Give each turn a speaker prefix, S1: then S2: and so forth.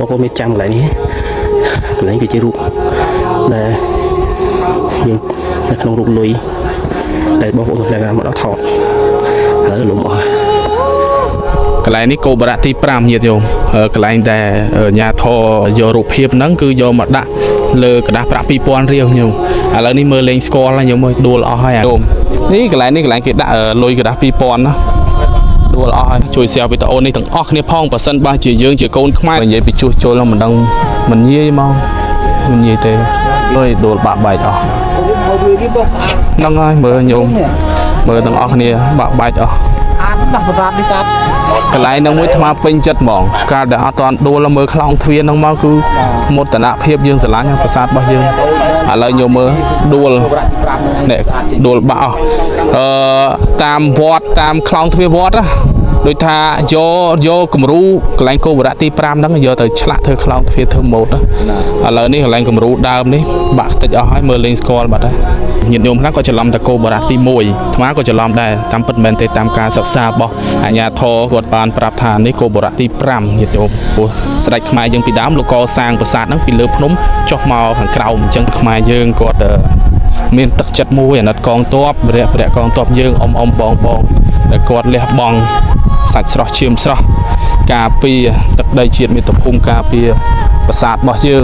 S1: បងប្អូនមានចាំកន្លែងនេះកន្លែងគឺជារូបដែលយើងនៅក្នុងរូបលុយដែលបងប្អូនដែលមកដល់ថតហើយលំអស់កន្លែងនេះគោបរៈទី5ញាតិញោមកន្លែងដែលញាធរយករូបភាពហ្នឹងគឺយកមកដាក់លើกระดาษប្រាក់ 2000 រៀលញោមឥឡូវនេះមើលលេងស្គាល់ហើយញោមមើលដួលអស់ហើយញោមនេះកន្លែងគេដាក់លុយកระดาษ 2000 ណាដួលអស់ហើយជួយ share វីដេអូនេះទាំងអស់គ្នាផងបើសិនបើជាយើងជាកូនខ្មែរនិយាយពីជួសជុលមិនដឹងមិនងាយមកមិនងាយទេលុយដួលបាក់បែកអស់ហ្នឹងហើយមើលញោមមើលទាំងអស់គ្នាបាក់បែកអស់អានដល់ប្រាសាទនេះស្អាតកន្លែងហ្នឹងមួយថ្មពេញចិត្តហ្មងកាលដែលអត់តាន់ដួលមើលខ្លោងទ្វារហ្នឹងមកគឺមោទនភាពយើងស្រឡាញ់ប្រាសាទរបស់យើងឥឡូវញោមមើលដួលនេះដួលបាក់អស់តាមវត្តតាមខ្លោងទ្វារវត្តណាដូចថាយកគំរូកន្លែងគោបរៈទី5ហ្នឹងយកទៅឆ្លាក់ធ្វើខ្លោងទ្វារធ្វើម៉ូដឥឡូវនេះកន្លែងគំរូដើមនេះបាក់ខ្ទេចអស់ហើយមើលលេងស្គាល់បាត់ហើយញាតិញោមខ្លះក៏ច្រឡំតែគោបរៈទី1អាត្មាក៏ច្រឡំដែរតាមពិតមែនទេតាមការសិក្សារបស់អាជ្ញាធរគាត់បានប្រាប់ថានេះគោបរៈទី5ញាតិញោមព្រោះស្ដេចខ្មែរយើងពីដើមលោកកសាងប្រាសាទហ្នឹងពីលើភ្នំចុះមកខាងក្រោមអញ្ចឹងខ្មែរយើងគាត់មានទឹកចិត្តមួយអាណិតកងទ័ពព្រះកងទ័ពយើងអ៊ំបងដែលគាត់លះបង់សាច់ស្រស់ឈាមស្រស់ការពារទឹកដីជាតិមាតុភូមិការពារប្រាសាទរបស់យើង